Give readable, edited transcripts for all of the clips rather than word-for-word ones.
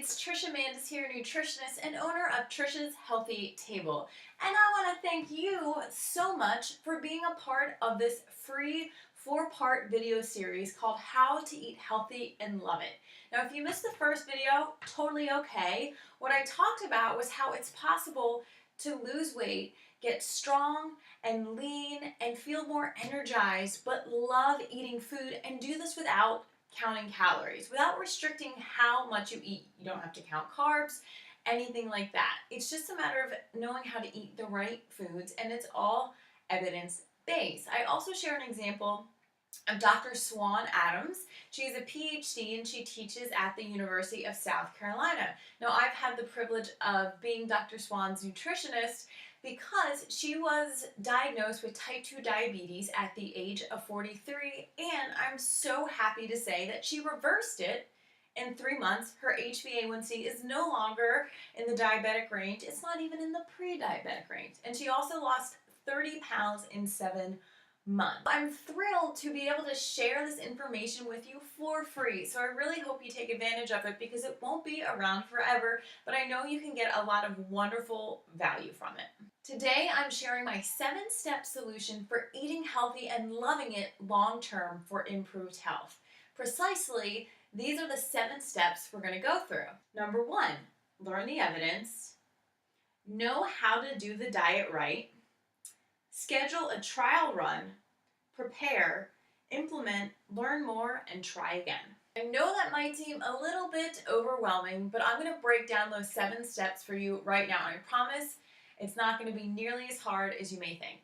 it's Trisha Mandes here, nutritionist and owner of Trisha's Healthy Table. And I want to thank you so much for being a part of this free 4-part video series called How to Eat Healthy and Love It. Now, if you missed the first video, totally okay. What I talked about was how it's possible to lose weight, get strong and lean, and feel more energized, but love eating food and do this without counting calories, without restricting how much you eat. You don't have to count carbs, anything like that. It's just a matter of knowing how to eat the right foods, and it's all evidence-based. I also share an example of Dr. Swan Adams. She is a PhD and she teaches at the University of South Carolina. Now, I've had the privilege of being Dr. Swan's nutritionist because she was diagnosed with type 2 diabetes at the age of 43, and I'm so happy to say that she reversed it in 3 months. Her HbA1c is no longer in the diabetic range. It's not even in the pre-diabetic range. And she also lost 30 pounds in 7 months. I'm thrilled to be able to share this information with you for free, so I really hope you take advantage of it because it won't be around forever, but I know you can get a lot of wonderful value from it. Today I'm sharing my 7-step solution for eating healthy and loving it long-term for improved health. Precisely, these are the 7 steps we're going to go through. Number 1, learn the evidence, know how to do the diet right, schedule a trial run, prepare, implement, learn more, and try again. I know that might seem a little bit overwhelming, but I'm going to break down those 7 steps for you right now, and I promise it's not going to be nearly as hard as you may think.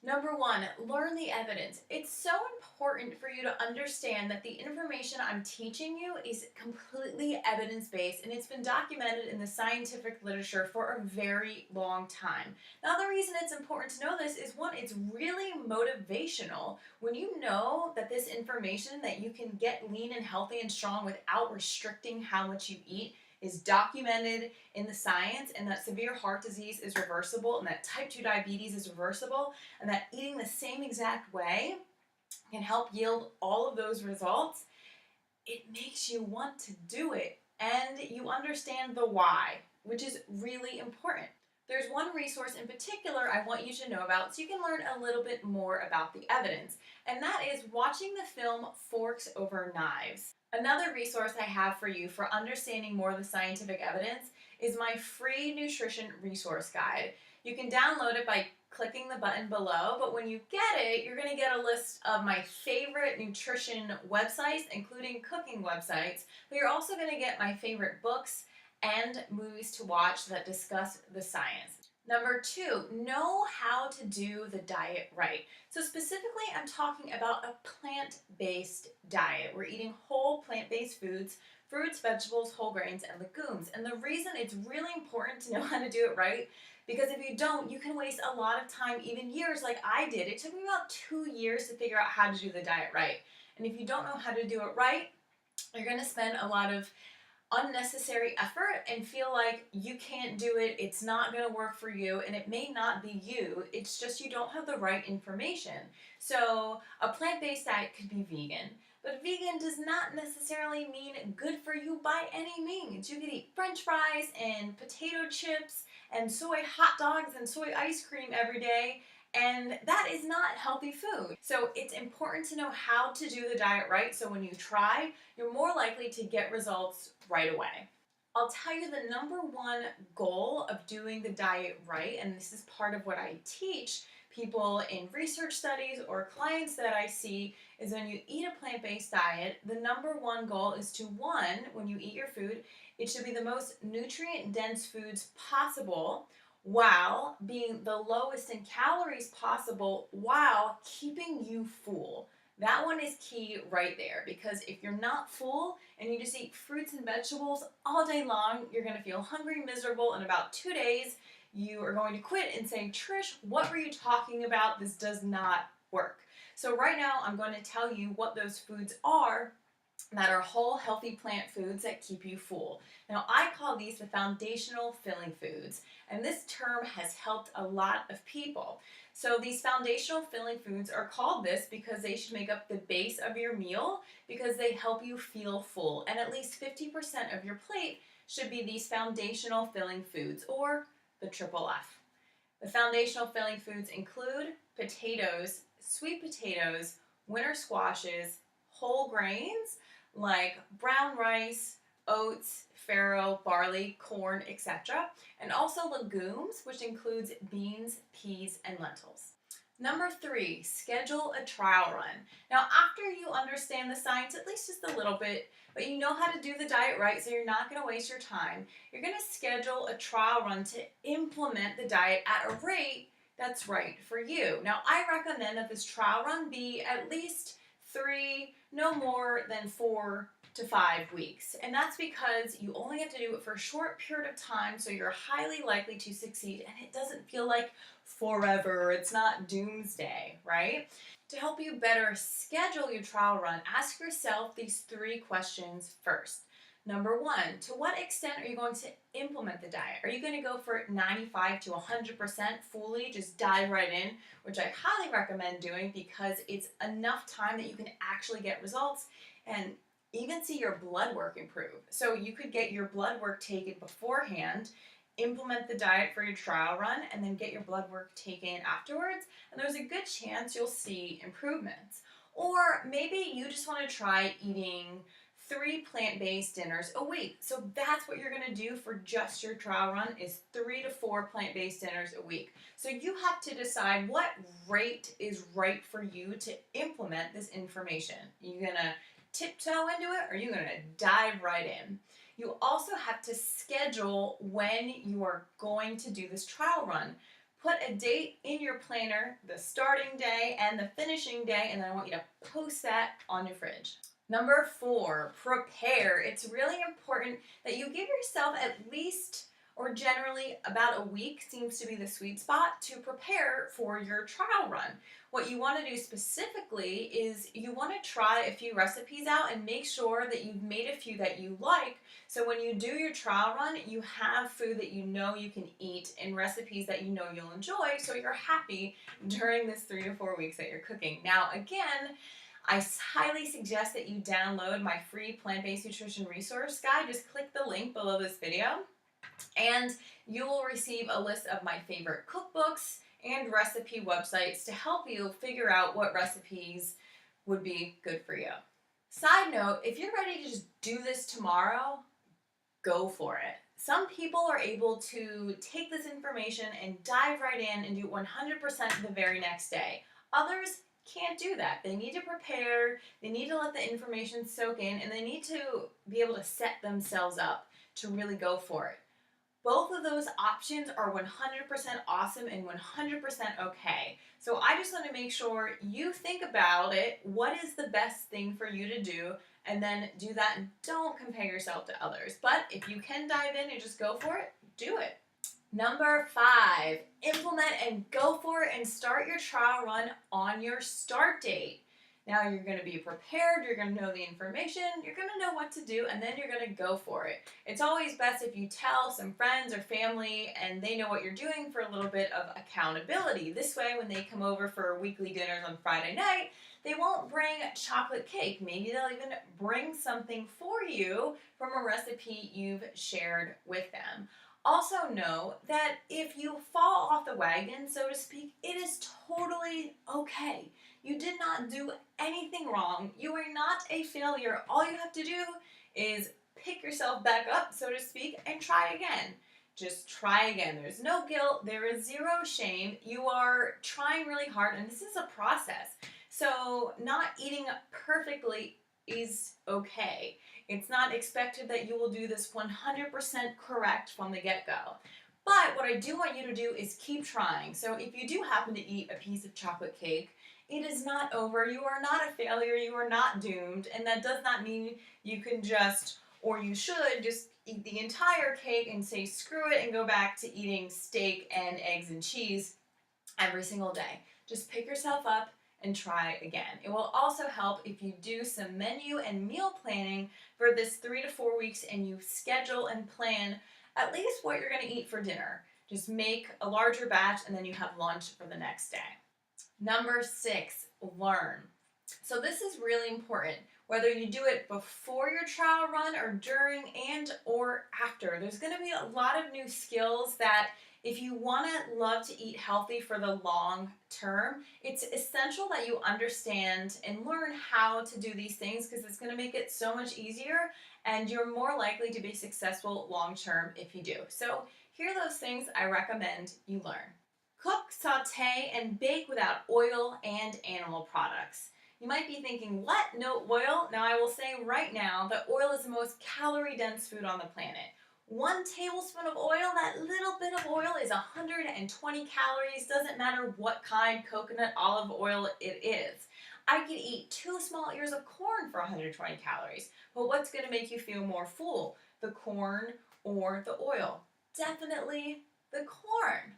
Number 1, learn the evidence. It's so important for you to understand that the information I'm teaching you is completely evidence-based, and it's been documented in the scientific literature for a very long time. Now, the reason it's important to know this is, 1, it's really motivational when you know that this information that you can get lean and healthy and strong without restricting how much you eat is documented in the science, and that severe heart disease is reversible, and that type 2 diabetes is reversible, and that eating the same exact way can help yield all of those results. It makes you want to do it, and you understand the why, which is really important. There's one resource in particular I want you to know about so you can learn a little bit more about the evidence, and that is watching the film Forks Over Knives. Another resource I have for you for understanding more of the scientific evidence is my free nutrition resource guide. You can download it by clicking the button below, but when you get it, you're going to get a list of my favorite nutrition websites, including cooking websites, but you're also going to get my favorite books and movies to watch that discuss the science. Number 2, know how to do the diet right. So specifically, I'm talking about a plant-based diet. We're eating whole plant-based foods, fruits, vegetables, whole grains, and legumes. And the reason it's really important to know how to do it right, because if you don't, you can waste a lot of time, even years like I did. It took me about 2 years to figure out how to do the diet right. And if you don't know how to do it right, you're going to spend a lot of unnecessary effort and feel like you can't do it, it's not going to work for you, and it may not be you, it's just you don't have the right information. So a plant-based diet could be vegan, but vegan does not necessarily mean good for you by any means. You could eat french fries and potato chips and soy hot dogs and soy ice cream every day, and that is not healthy food. So it's important to know how to do the diet right, so when you try, you're more likely to get results right away. I'll tell you the number 1 goal of doing the diet right, and this is part of what I teach people in research studies or clients that I see, is when you eat a plant-based diet, the number 1 goal is to, 1, when you eat your food, it should be the most nutrient-dense foods possible, while being the lowest in calories possible, while keeping you full. That one is key right there, because if you're not full and you just eat fruits and vegetables all day long, you're going to feel hungry, miserable. In about 2 days, you are going to quit and say, Trish, what were you talking about? This does not work. So right now, I'm going to tell you what those foods are that are whole, healthy plant foods that keep you full. Now, I call these the foundational filling foods, and this term has helped a lot of people. So these foundational filling foods are called this because they should make up the base of your meal because they help you feel full, and at least 50% of your plate should be these foundational filling foods, or the triple F. The foundational filling foods include potatoes, sweet potatoes, winter squashes, whole grains like brown rice, oats, farro, barley, corn, etc., and also legumes, which includes beans, peas, and lentils. Number 3, schedule a trial run. Now, after you understand the science, at least just a little bit, but you know how to do the diet right, so you're not going to waste your time, you're going to schedule a trial run to implement the diet at a rate that's right for you. Now, I recommend that this trial run be at least 3, no more than 4 to 5 weeks. And that's because you only have to do it for a short period of time, so you're highly likely to succeed, and it doesn't feel like forever. It's not doomsday, right? To help you better schedule your trial run, ask yourself these 3 questions first. Number 1, to what extent are you going to implement the diet? Are you going to go for 95 to 100% fully, just dive right in, which I highly recommend doing because it's enough time that you can actually get results and even see your blood work improve. So you could get your blood work taken beforehand, implement the diet for your trial run, and then get your blood work taken afterwards, and there's a good chance you'll see improvements. Or maybe you just want to try eating 3 plant-based dinners a week. So that's what you're going to do for just your trial run, is 3 to 4 plant-based dinners a week. So you have to decide what rate is right for you to implement this information. You're going to tiptoe into it, or you're going to dive right in. You also have to schedule when you are going to do this trial run. Put a date in your planner, the starting day and the finishing day, and then I want you to post that on your fridge. Number 4, prepare. It's really important that you give yourself at least, or generally about a week seems to be the sweet spot, to prepare for your trial run. What you want to do specifically is you want to try a few recipes out and make sure that you've made a few that you like, so when you do your trial run, you have food that you know you can eat and recipes that you know you'll enjoy, so you're happy during this 3 to 4 weeks that you're cooking. Now, again, I highly suggest that you download my free plant-based nutrition resource guide. Just click the link below this video, and you will receive a list of my favorite cookbooks and recipe websites to help you figure out what recipes would be good for you. Side note, if you're ready to just do this tomorrow, go for it. Some people are able to take this information and dive right in and do 100% the very next day. Others can't do that. They need to prepare, they need to let the information soak in, and they need to be able to set themselves up to really go for it. Both of those options are 100% awesome and 100% okay. So I just want to make sure you think about it. What is the best thing for you to do? And then do that, and don't compare yourself to others. But if you can dive in and just go for it, do it. Number 5, implement and go for it and start your trial run on your start date. Now you're going to be prepared, you're going to know the information, you're going to know what to do, and then you're going to go for it. It's always best if you tell some friends or family and they know what you're doing for a little bit of accountability. This way, when they come over for weekly dinners on Friday night, they won't bring chocolate cake. Maybe they'll even bring something for you from a recipe you've shared with them. Also know that if you fall off the wagon, so to speak, it is totally okay. You did not do anything wrong. You are not a failure. All you have to do is pick yourself back up, so to speak, and try again. Just try again. There's no guilt. There is zero shame. You are trying really hard, and this is a process. So not eating perfectly is okay. It's not expected that you will do this 100% correct from the get-go. But what I do want you to do is keep trying. So if you do happen to eat a piece of chocolate cake, it is not over. You are not a failure. You are not doomed. And that does not mean you can just, or you should just eat the entire cake and say screw it and go back to eating steak and eggs and cheese every single day. Just pick yourself up and try again. It will also help if you do some menu and meal planning for this 3 to 4 weeks and you schedule and plan at least what you're going to eat for dinner. Just make a larger batch and then you have lunch for the next day. Number 6, learn. So this is really important. Whether you do it before your trial run or during and or after, there's going to be a lot of new skills that if you want to love to eat healthy for the long term, it's essential that you understand and learn how to do these things because it's going to make it so much easier and you're more likely to be successful long term if you do. So here are those things I recommend you learn. Cook, saute, and bake without oil and animal products. You might be thinking, what? No oil? Now I will say right now that oil is the most calorie-dense food on the planet. 1 tablespoon of oil, that little bit of oil is 120 calories. Doesn't matter what kind, coconut, olive oil it is. I could eat 2 small ears of corn for 120 calories. But what's going to make you feel more full? The corn or the oil? Definitely the corn.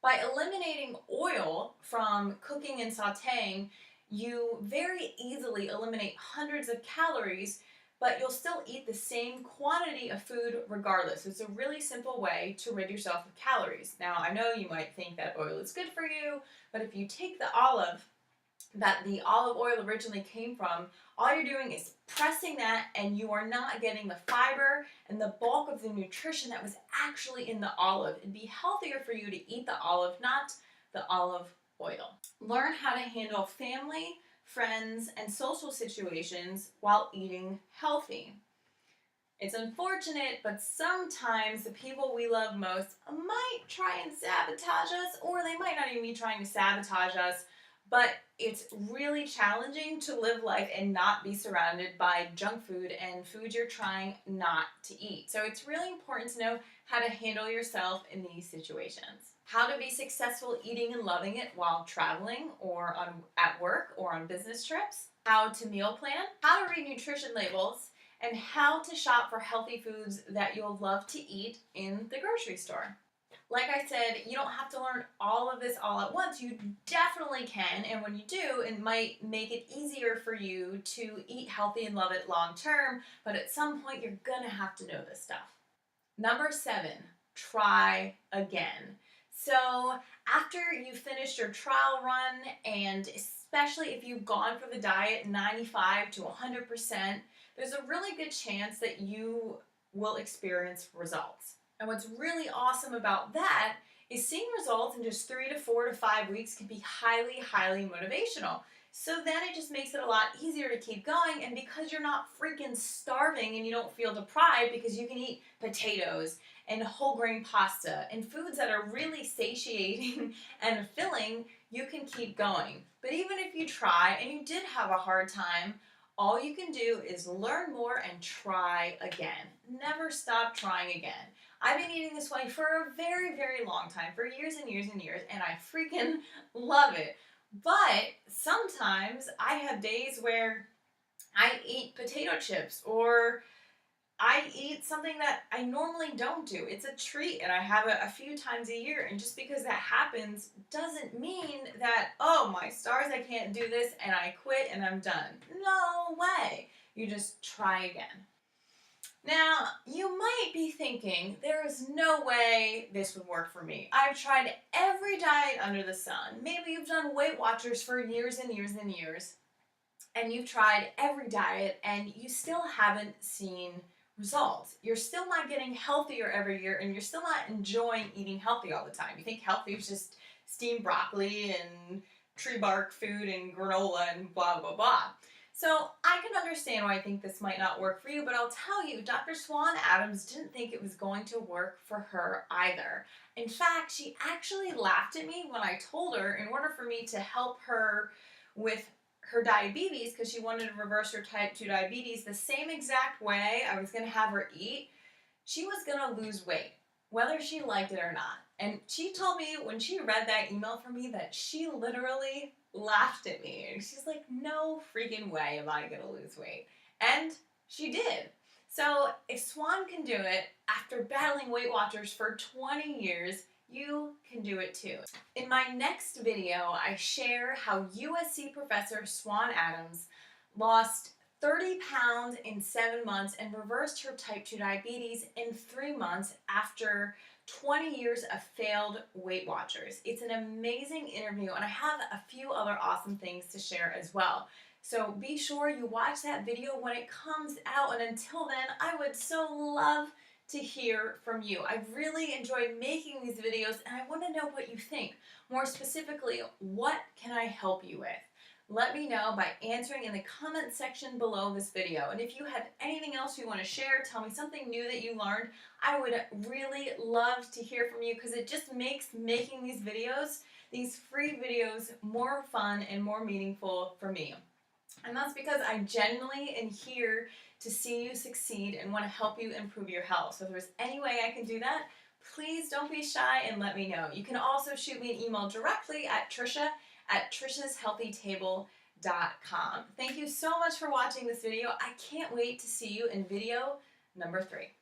By eliminating oil from cooking and sauteing, you very easily eliminate hundreds of calories, but you'll still eat the same quantity of food regardless. It's a really simple way to rid yourself of calories. Now, I know you might think that oil is good for you, but if you take the olive that the olive oil originally came from, all you're doing is pressing that and you are not getting the fiber and the bulk of the nutrition that was actually in the olive. It'd be healthier for you to eat the olive, not the olive oil. Learn how to handle family, friends, and social situations while eating healthy. It's unfortunate, but sometimes the people we love most might try and sabotage us, or they might not even be trying to sabotage us, but it's really challenging to live life and not be surrounded by junk food and food you're trying not to eat. So it's really important to know how to handle yourself in these situations. How to be successful eating and loving it while traveling or at work or on business trips. How to meal plan. How to read nutrition labels. And how to shop for healthy foods that you'll love to eat in the grocery store. Like I said, you don't have to learn all of this all at once. You definitely can, and when you do, it might make it easier for you to eat healthy and love it long term, but at some point you're gonna have to know this stuff. Number 7, try again. So after you finished your trial run, and especially if you've gone for the diet 95 to 100%, there's a really good chance that you will experience results. And what's really awesome about that is seeing results in just 3 to 4 to 5 weeks can be highly, highly motivational. So then it just makes it a lot easier to keep going, and because you're not freaking starving and you don't feel deprived because you can eat potatoes and whole grain pasta and foods that are really satiating and filling, you can keep going. But even if you try and you did have a hard time, all you can do is learn more and try again. Never stop trying again. I've been eating this way for a very, very long time, for years and years and years, and I freaking love it. But sometimes I have days where I eat potato chips or I eat something that I normally don't do. It's a treat and I have it a few times a year, and just because that happens doesn't mean that, oh my stars, I can't do this and I quit and I'm done. No way. You just try again. Now, you might be thinking, there is no way this would work for me. I've tried every diet under the sun. Maybe you've done Weight Watchers for years and years and years, and you've tried every diet and you still haven't seen results. You're still not getting healthier every year, and you're still not enjoying eating healthy all the time. You think healthy is just steamed broccoli and tree bark food and granola and blah, blah, blah. So I can understand why I think this might not work for you, but I'll tell you, Dr. Swan Adams didn't think it was going to work for her either. In fact, she actually laughed at me when I told her, in order for me to help her with her diabetes, because she wanted to reverse her type 2 diabetes the same exact way I was going to have her eat, she was going to lose weight, whether she liked it or not. And she told me when she read that email from me that she literally laughed at me. And she's like, no freaking way am I going to lose weight. And she did. So if Swan can do it after battling Weight Watchers for 20 years, you can do it too. In my next video, I share how USC professor Swan Adams lost 30 pounds in 7 months and reversed her type 2 diabetes in 3 months after 20 years of failed Weight Watchers. It's an amazing interview, and I have a few other awesome things to share as well. So be sure you watch that video when it comes out, and until then, I would so love to hear from you. I've really enjoyed making these videos, and I want to know what you think. More specifically, what can I help you with? Let me know by answering in the comment section below this video. And if you have anything else you want to share, tell me something new that you learned, I would really love to hear from you, because it just makes making these videos, these free videos, more fun and more meaningful for me. And that's because I genuinely am here to see you succeed and want to help you improve your health. So if there's any way I can do that, please don't be shy and let me know. You can also shoot me an email directly at trishas@trishashealthytable.com. Thank you so much for watching this video. I can't wait to see you in video number 3.